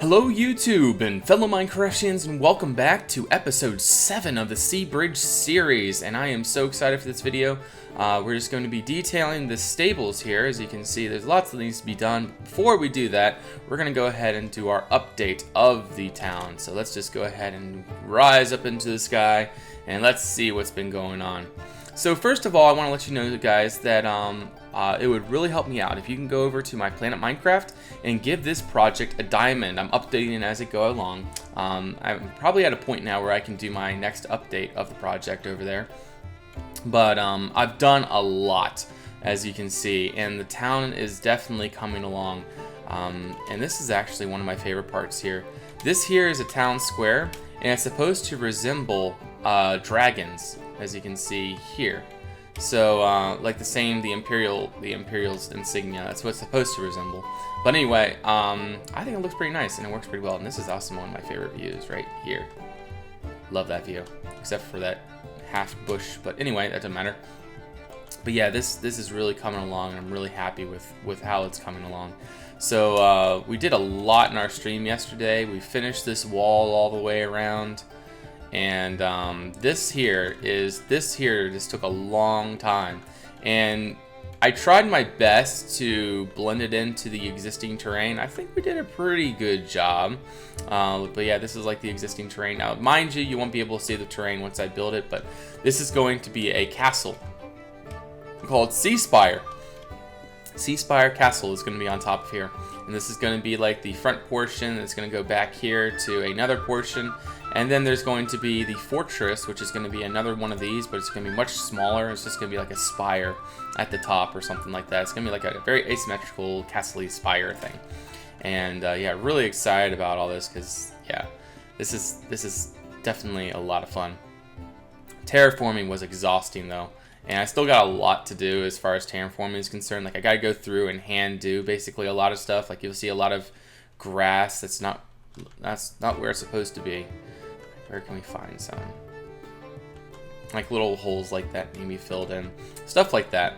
Hello YouTube and fellow Minecraftians, and welcome back to episode 7 of the Seabridge series. And I am so excited for this video. We're just going to be detailing the stables here. As you can see, there's lots that needs to be done. Before we do that, we're going to go ahead and do our update of the town. So let's just go ahead and rise up into the sky and let's see what's been going on. So first of all, I want to let you know, guys, that it would really help me out if you can go over to my Planet Minecraft and give this project a diamond. I'm updating it as I go along. I'm probably at a point now where I can do my next update of the project over there. But I've done a lot, as you can see, and the town is definitely coming along. And this is actually one of my favorite parts here. This here is a town square, and it's supposed to resemble dragons, as you can see here. So, like the Imperial's insignia, that's what it's supposed to resemble. But anyway, I think it looks pretty nice and it works pretty well. And this is also one of my favorite views right here. Love that view, except for that half bush. But anyway, that doesn't matter. But yeah, this is really coming along, and I'm really happy with how it's coming along. So we did a lot in our stream yesterday. We finished this wall all the way around. And this here just took a long time, and I tried my best to blend it into the existing terrain. I think we did a pretty good job, but yeah, this is like the existing terrain. Now mind you, you won't be able to see the terrain once I build it, but this is going to be a castle called Seaspire. Seaspire Castle is going to be on top of here, and this is going to be like the front portion. It's going to go back here to another portion. And then there's going to be the fortress, which is going to be another one of these, but it's going to be much smaller. It's just going to be like a spire at the top or something like that. It's going to be like a very asymmetrical castle-y spire thing. And yeah, really excited about all this because yeah, this is definitely a lot of fun. Terraforming was exhausting though, and I still got a lot to do as far as terraforming is concerned. Like I got to go through and hand do basically a lot of stuff. Like you'll see a lot of grass that's not where it's supposed to be. Where can we find some? Like little holes like that need to be filled in. Stuff like that.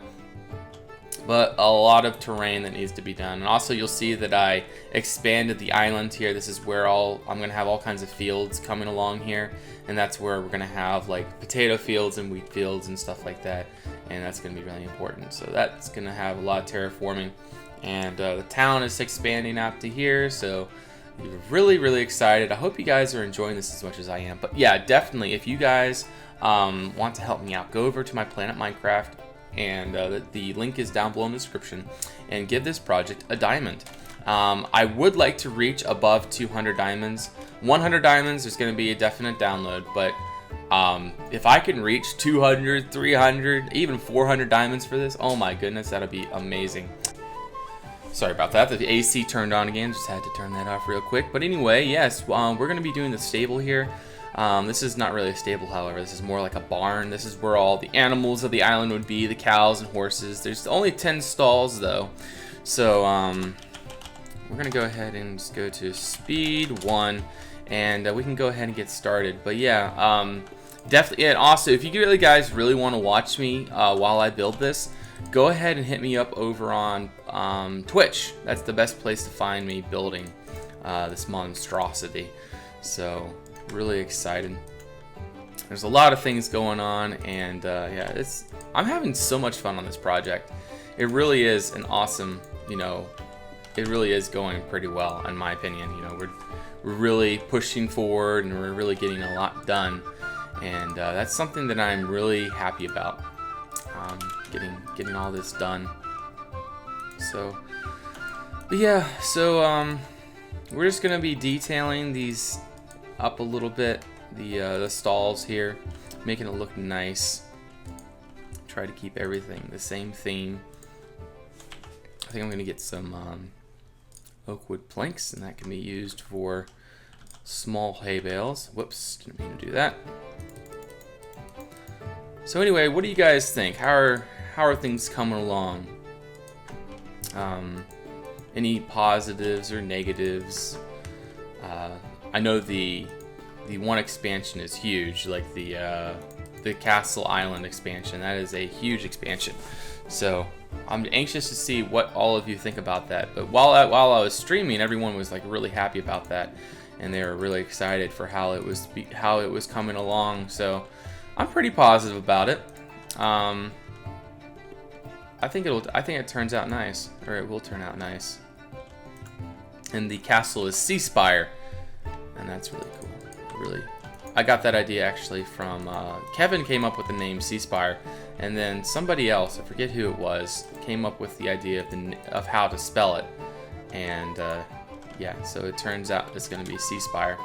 But a lot of terrain that needs to be done. And also you'll see that I expanded the island here. This is where I'm going to have all kinds of fields coming along here. And that's where we're going to have like potato fields and wheat fields and stuff like that. And that's going to be really important. So that's going to have a lot of terraforming. And the town is expanding out to here. So really excited. I hope you guys are enjoying this as much as I am. But yeah, definitely if you guys want to help me out, go over to my Planet Minecraft, and the link is down below in the description, and give this project a diamond. I would like to reach above 200 diamonds. 100 diamonds, there's going to be a definite download, but if I can reach 200, 300, even 400 diamonds for this, oh my goodness, that'll be amazing. Sorry about that, the AC turned on again, just had to turn that off real quick. But anyway, yes, we're going to be doing the stable here. This is not really a stable, however, this is more like a barn. This is where all the animals of the island would be, the cows and horses. There's only 10 stalls though. So we're going to go ahead and just go to speed 1, and we can go ahead and get started. But yeah, definitely, and also if you guys really want to watch me while I build this, go ahead and hit me up over on Twitch. That's the best place to find me building this monstrosity. So really excited. There's a lot of things going on, and yeah, I'm having so much fun on this project. It really is an awesome, it really is going pretty well in my opinion. We're really pushing forward, and we're really getting a lot done, and that's something that I'm really happy about. Getting all this done. So, but yeah, so we're just gonna be detailing these up a little bit, the stalls here, making it look nice. Try to keep everything the same theme. I think I'm gonna get some oak wood planks, and that can be used for small hay bales. Whoops, didn't mean to do that. So anyway, what do you guys think? How are things coming along? Any positives or negatives? I know the one expansion is huge, like the the Castle Island expansion. That is a huge expansion. So I'm anxious to see what all of you think about that. But while I was streaming, everyone was like really happy about that, and they were really excited for how it was coming along. So I'm pretty positive about it. I think it turns out nice, or it will turn out nice. And the castle is Seaspire, and that's really cool. I got that idea actually from Kevin came up with the name Seaspire, and then somebody else, I forget who it was, came up with the idea of how to spell it, and yeah, so it turns out it's going to be Seaspire.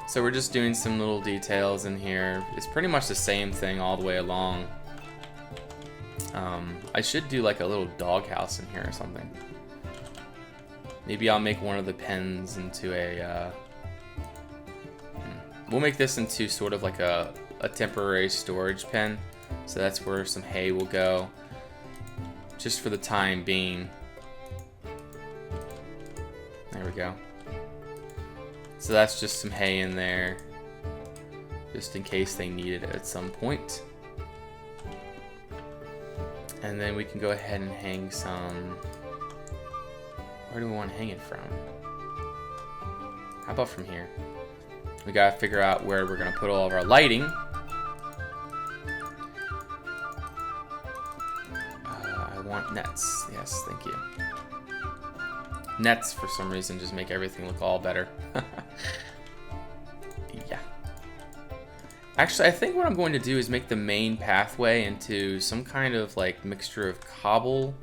So we're just doing some little details in here. It's pretty much the same thing all the way along. I should do like a little doghouse in here or something. Maybe I'll make one of the pens into a we'll make this into sort of like a temporary storage pen. So that's where some hay will go, just for the time being. There we go. So that's just some hay in there, just in case they need it at some point. And then we can go ahead and hang some... Where do we want to hang it from? How about from here? We gotta figure out where we're gonna put all of our lighting. I want nets. Yes, thank you. Nets, for some reason, just make everything look all better. Yeah. Actually, I think what I'm going to do is make the main pathway into some kind of like mixture of cobble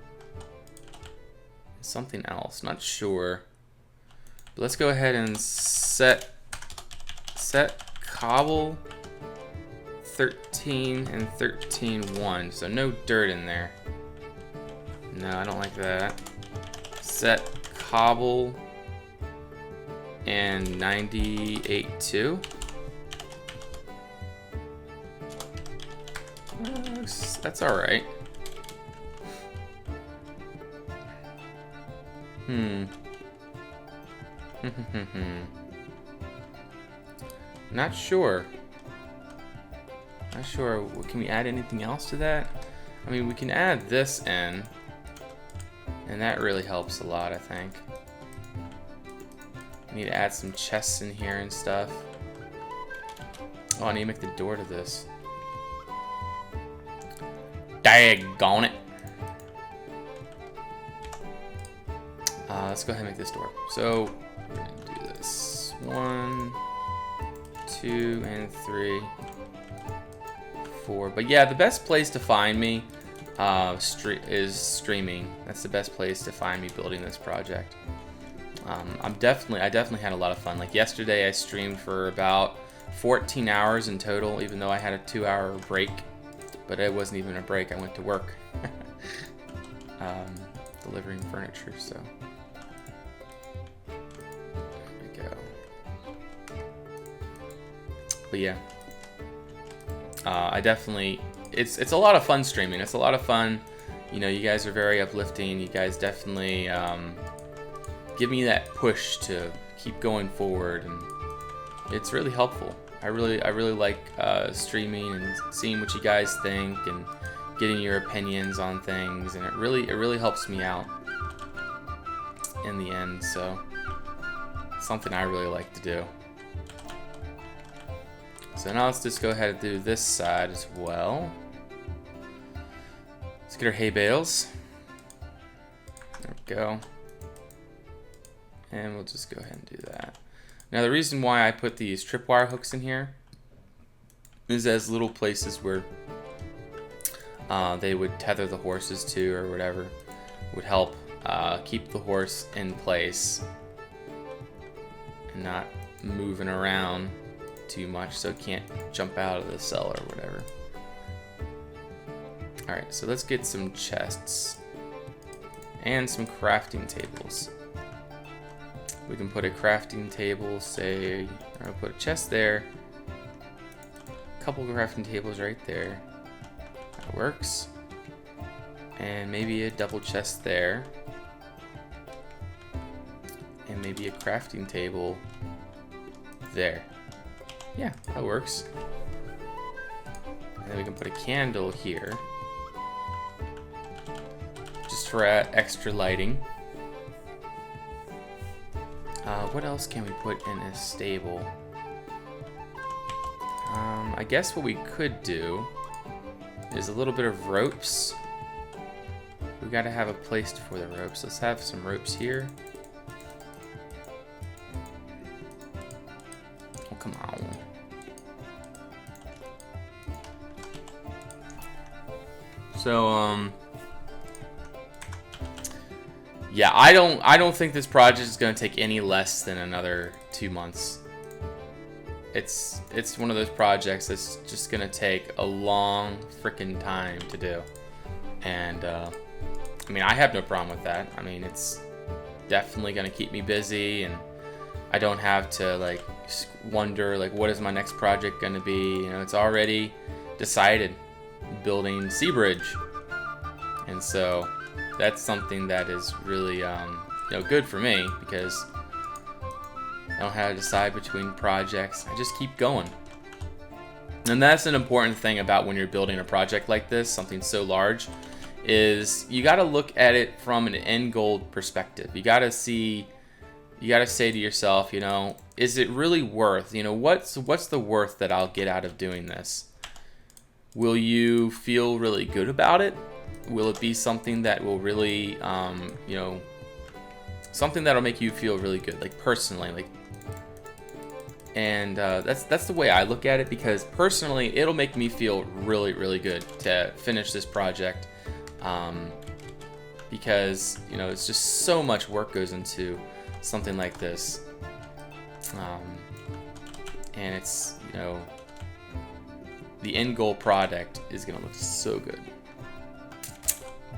and something else. Not sure. But let's go ahead and set cobble 13 and 13.1. So no dirt in there. No, I don't like that. Set cobble and 98.2. That's all right. Not sure. Not sure. Can we add anything else to that? I mean, we can add this in, and that really helps a lot, I think. I need to add some chests in here and stuff. Oh, I need to make the door to this. Daggone it. Let's go ahead and make this door. So we're gonna do this. 1, 2, and 3, 4. But yeah, the best place to find me is streaming. That's the best place to find me building this project. I definitely had a lot of fun. Like yesterday, I streamed for about 14 hours in total, even though I had a 2-hour break. But it wasn't even a break. I went to work, delivering furniture. So there we go. But yeah, I definitely. It's a lot of fun streaming. It's a lot of fun. You know, you guys are very uplifting. You guys definitely give me that push to keep going forward, and it's really helpful. I really like streaming and seeing what you guys think and getting your opinions on things, and it really helps me out in the end. So it's something I really like to do. So now let's just go ahead and do this side as well. Let's get our hay bales. There we go. And we'll just go ahead and do that. Now the reason why I put these tripwire hooks in here is as little places where they would tether the horses to or whatever, would help keep the horse in place and not moving around too much so it can't jump out of the cell or whatever. Alright, so let's get some chests and some crafting tables. We can put a crafting table, say, I'll put a chest there, a couple of crafting tables right there. That works. And maybe a double chest there. And maybe a crafting table there. Yeah, that works. And then we can put a candle here. Just for extra lighting. What else can we put in a stable? I guess what we could do is a little bit of ropes. We gotta have a place for the ropes. Let's have some ropes here. Oh, come on. So, yeah, I don't think this project is gonna take any less than another 2 months. It's one of those projects that's just gonna take a long freaking time to do, and I mean, I have no problem with that. I mean, it's definitely gonna keep me busy, and I don't have to like wonder like what is my next project gonna be. You know, it's already decided. Building Seabridge, and so that's something that is really you know, good for me because I don't have to decide between projects. I just keep going. And that's an important thing about when you're building a project like this, something so large, is you got to look at it from an end goal perspective. You got to say to yourself, you know, is it really worth, you know, what's the worth that I'll get out of doing this? Will you feel really good about it? Will it be something that will really, you know, something that'll make you feel really good, like personally, like. And that's the way I look at it, because personally, it'll make me feel really, really good to finish this project, because you know, it's just so much work goes into something like this, and it's, you know. The end goal product is gonna look so good,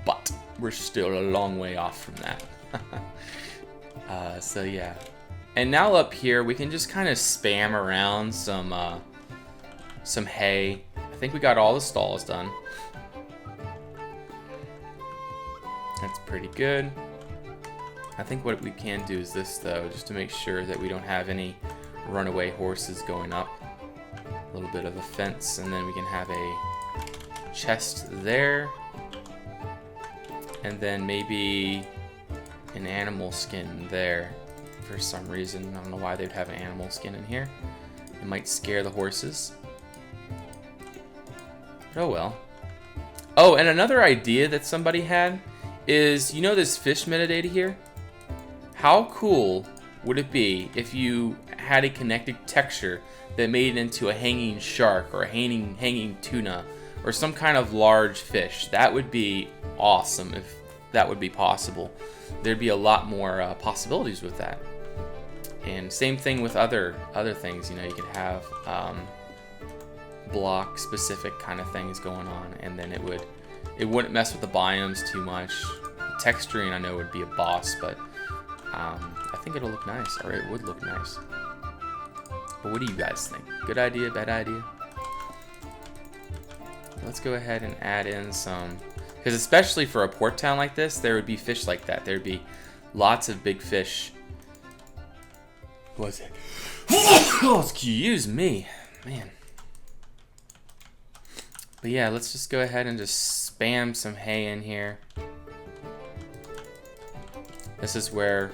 but we're still a long way off from that. So yeah, and now up here we can just kind of spam around some hay. I think we got all the stalls done. That's pretty good. I think what we can do is this though, just to make sure that we don't have any runaway horses going up. A little bit of a fence, and then we can have a chest there, and then maybe an animal skin there for some reason. I don't know why they'd have an animal skin in here. It might scare the horses. Oh well. Oh, and another idea that somebody had is, you know this fish metadata here? How cool would it be if you had a connected texture that made it into a hanging shark or a hanging tuna or some kind of large fish? That would be awesome if that would be possible. There'd be a lot more possibilities with that. And same thing with other things. You know, you could have block specific kind of things going on, and then it wouldn't mess with the biomes too much. Texturing, I know, would be a boss, but I think it'll look nice, or it would look nice. But what do you guys think? Good idea, bad idea? Let's go ahead and add in some, because especially for a port town like this, there would be fish like that. There'd be lots of big fish. What was it? Oh, excuse me, man. But yeah, let's just go ahead and just spam some hay in here. This is where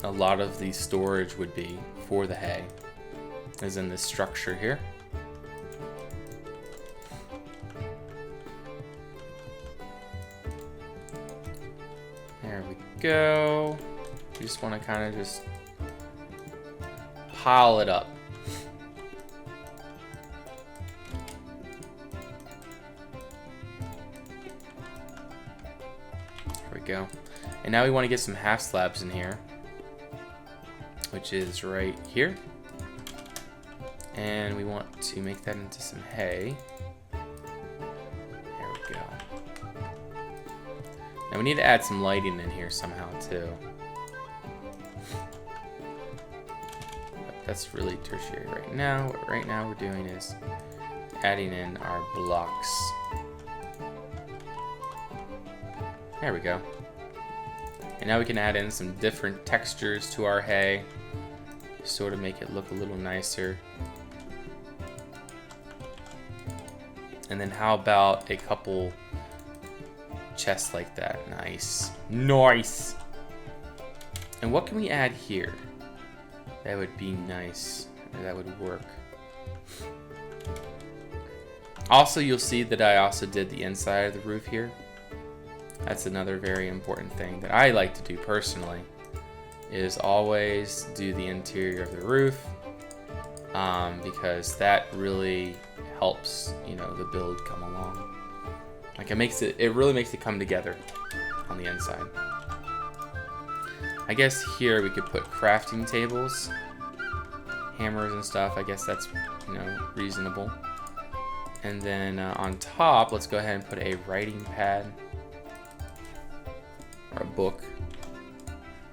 a lot of the storage would be for the hay, is in this structure here. There we go. You just want to kind of just pile it up. There we go. And now we want to get some half slabs in here, which is right here. And we want to make that into some hay. There we go. Now we need to add some lighting in here somehow too. But that's really tertiary right now. What right now we're doing is adding in our blocks. There we go. And now we can add in some different textures to our hay. sort of make it look a little nicer. And then how about a couple chests like that? Nice. Nice! And what can we add here? That would be nice. That would work. Also, you'll see that I also did the inside of the roof here. That's another very important thing that I like to do personally, is always do the interior of the roof, because that really helps, you know, the build come along. Like it really makes it come together on the inside. I guess here we could put crafting tables, hammers and stuff. I guess that's, you know, reasonable. And then on top, let's go ahead and put a writing pad or a book.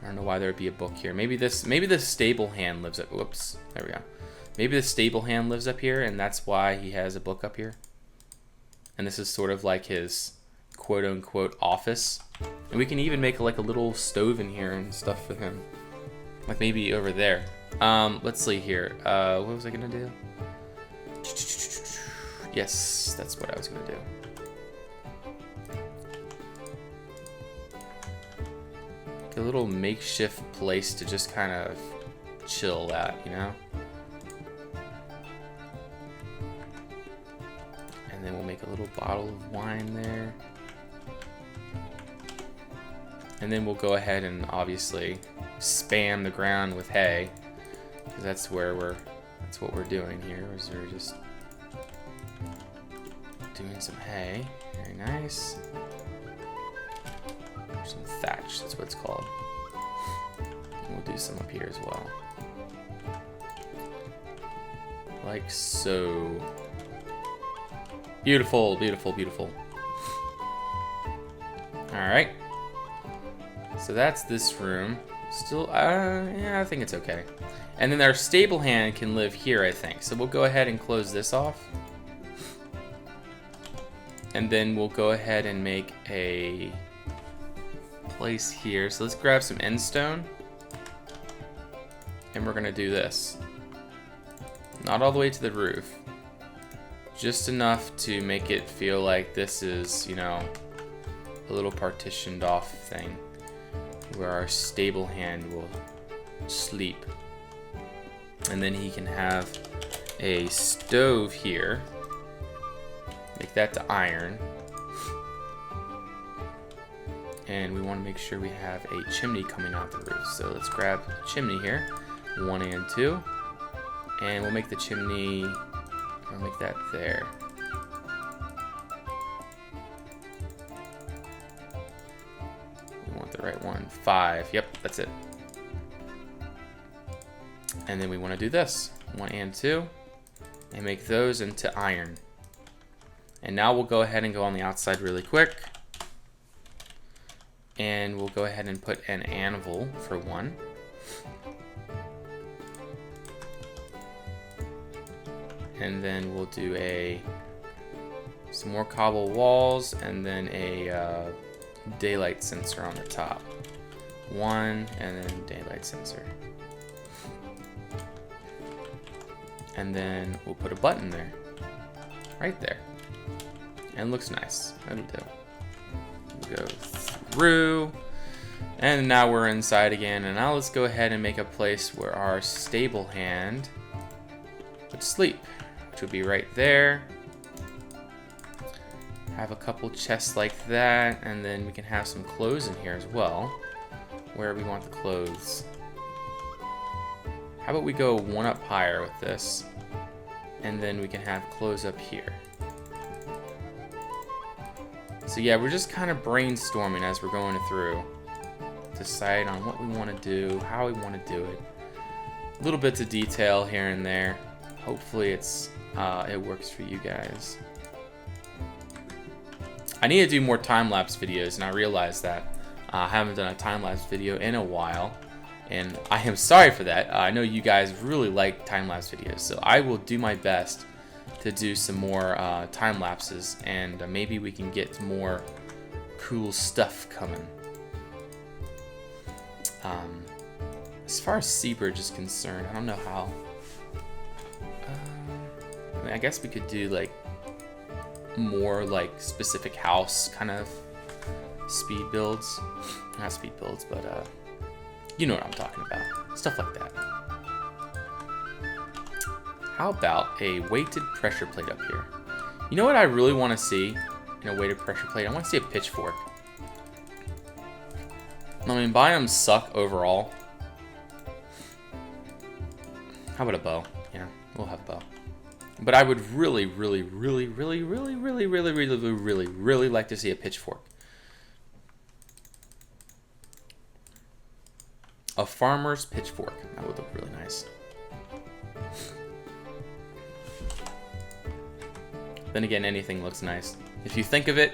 I don't know why there would be a book here. Maybe the stable hand lives up. Whoops, there we go. Maybe the stable hand lives up here, and that's why he has a book up here. And this is sort of like his quote-unquote office. And we can even make like a little stove in here and stuff for him. Like maybe over there. Let's see here. What was I gonna do? Yes, that's what I was gonna do. A little makeshift place to just kind of chill at, you know? And then we'll make a little bottle of wine there. And then we'll go ahead and obviously spam the ground with hay, because that's what we're doing here, is we're just doing some hay. Very nice. Some thatch, that's what it's called. And we'll do some up here as well. Like so. Beautiful, beautiful, beautiful. Alright. So that's this room. Still, yeah, I think it's okay. And then our stable hand can live here, I think. So we'll go ahead and close this off. And then we'll go ahead and make a place here. So let's grab some end stone. And we're gonna do this. Not all the way to the roof. Just enough to make it feel like this is, you know, a little partitioned off thing where our stable hand will sleep. And then he can have a stove here. Make that to iron. And we want to make sure we have a chimney coming out the roof. So let's grab a chimney here, 1 and 2. And we'll make the chimney, I'll make that there. We want the right one, 5, yep, that's it. And then we want to do this, 1 and 2, and make those into iron. And now we'll go ahead and go on the outside really quick. And we'll go ahead and put an anvil for 1. And then we'll do some more cobble walls, and then a daylight sensor on the top. 1, and then daylight sensor. And then we'll put a button there, right there. And it looks nice. That'll do. We'll go through, and now we're inside again. And now let's go ahead and make a place where our stable hand would sleep, which would be right there. Have a couple chests like that, and then we can have some clothes in here as well. Where we want the clothes. How about we go 1 up higher with this, and then we can have clothes up here. So yeah, we're just kind of brainstorming as we're going through, decide on what we want to do, how we want to do it. Little bits of detail here and there. Hopefully it works for you guys. I need to do more time-lapse videos, and I realize that I haven't done a time-lapse video in a while, and I am sorry for that. I know you guys really like time-lapse videos, so I will do my best to do some more time lapses, and maybe we can get more cool stuff coming. As far as Seabridge is concerned, I don't know how. I mean, I guess we could do like more like specific house kind of speed builds. Not speed builds, but you know what I'm talking about. Stuff like that. How about a weighted pressure plate up here? You know what I really want to see in a weighted pressure plate? I want to see a pitchfork. I mean, biomes suck overall. How about a bow? Yeah, we'll have a bow. But I would really like to see a pitchfork. A farmer's pitchfork. That would look really nice. Then again, anything looks nice. If you think of it,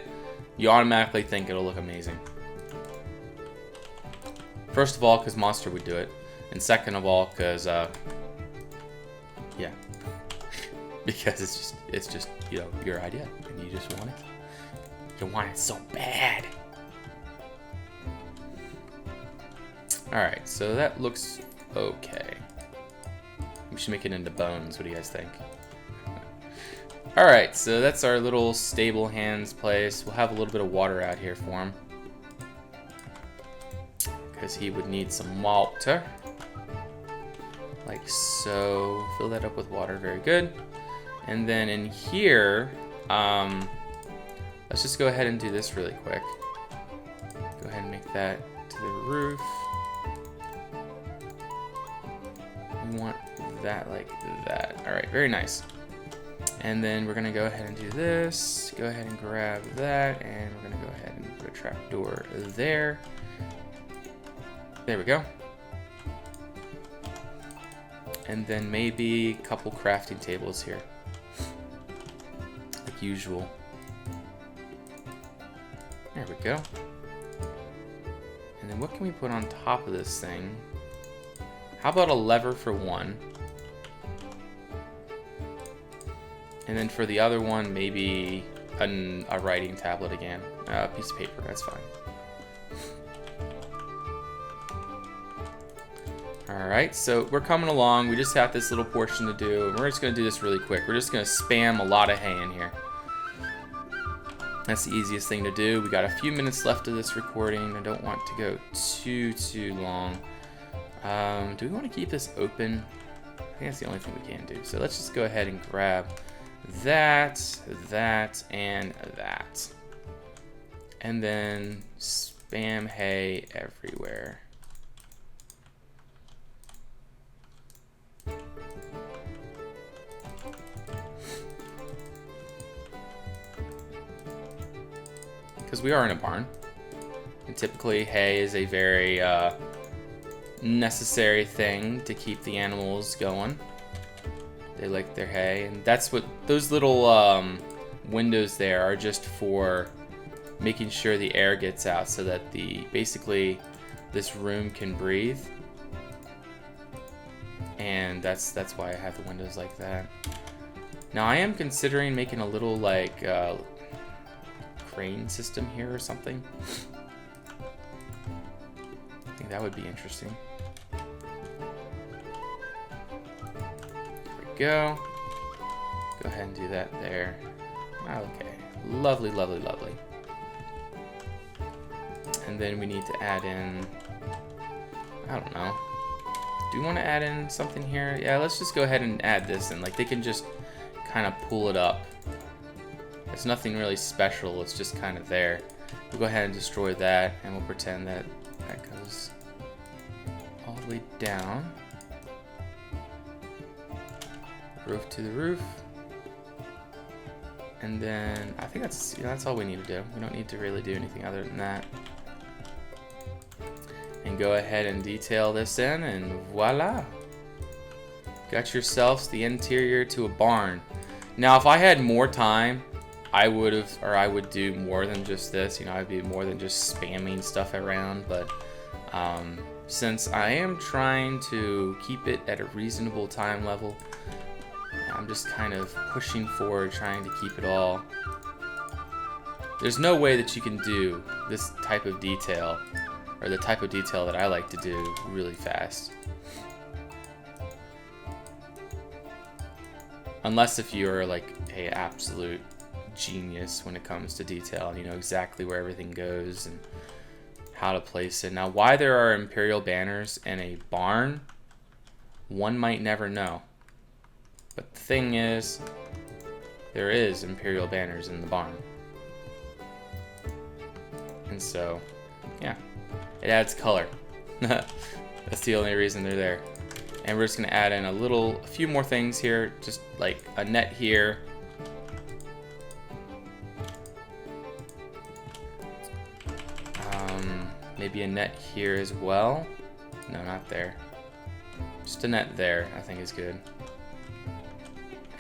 you automatically think it'll look amazing. First of all, because Monster would do it. And second of all, because, yeah. Because it's just, you know, your idea. And you just want it. You want it so bad. Alright, so that looks okay. We should make it into bones. What do you guys think? Alright, so that's our little stable hands place. We'll have a little bit of water out here for him. Because he would need some water. Like so. Fill that up with water. Very good. And then in here, let's just go ahead and do this really quick. Go ahead and make that to the roof. We want that like that. Alright, very nice. And then we're going to go ahead and do this. Go ahead and grab that. And we're going to go ahead and put a trapdoor there. There we go. And then maybe a couple crafting tables here. Like usual. There we go. And then what can we put on top of this thing? How about a lever for one? And then for the other one, maybe a writing tablet again. A piece of paper, that's fine. Alright, so we're coming along. We just have this little portion to do. And we're just going to do this really quick. We're just going to spam a lot of hay in here. That's the easiest thing to do. We got a few minutes left of this recording. I don't want to go too long. Do we want to keep this open? I think that's the only thing we can do. So let's just go ahead and grab that, and that. And then spam hay everywhere. Because we are in a barn. And typically hay is a very necessary thing to keep the animals going. They like their hay, and that's what those little windows there are, just for making sure the air gets out, so that basically this room can breathe. And that's why I have the windows like that. Now I am considering making a little like crane system here or something. I think that would be interesting. Go ahead and do that there. Okay, lovely. And then we need to add in, I don't know, do we want to add in something here? Yeah, let's just go ahead and add this in. Like, they can just kind of pull it up. It's nothing really special, it's just kind of there. We'll go ahead and destroy that, and we'll pretend that goes all the way down. Roof to the roof. And then I think that's all we need to do. We don't need to really do anything other than that. And go ahead and detail this in, and voila. Got yourselves the interior to a barn. Now if I had more time, I would do more than just this. You know, I'd be more than just spamming stuff around, but since I am trying to keep it at a reasonable time level, I'm just kind of pushing forward, trying to keep it all. There's no way that you can do this type of detail, or the type of detail that I like to do really fast. Unless if you're like a absolute genius when it comes to detail and you know exactly where everything goes and how to place it. Now, why there are Imperial banners in a barn, one might never know. But the thing is, there is Imperial banners in the barn. And so, yeah, it adds color. That's the only reason they're there. And we're just gonna add in a few more things here, just like a net here. Maybe a net here as well. No, not there. Just a net there, I think is good.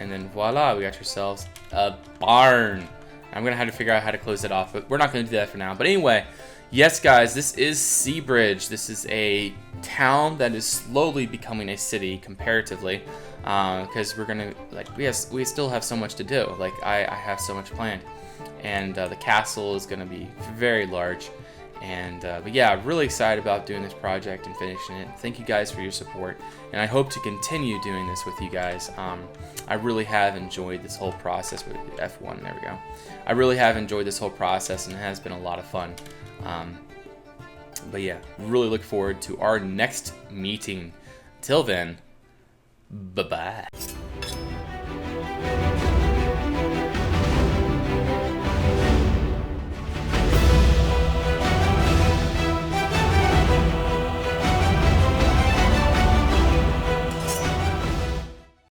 And then voila, we got ourselves a barn. I'm gonna have to figure out how to close it off, but we're not gonna do that for now. But anyway, yes guys, this is Seabridge. This is a town that is slowly becoming a city comparatively, because we're gonna, like, we still have so much to do. Like, I have so much planned, and the castle is gonna be very large. And but yeah, really excited about doing this project and finishing it. Thank you guys for your support, and I hope to continue doing this with you guys. I really have enjoyed this whole process with F1. There we go. I really have enjoyed this whole process, and it has been a lot of fun. But yeah, really look forward to our next meeting. Till then, bye-bye.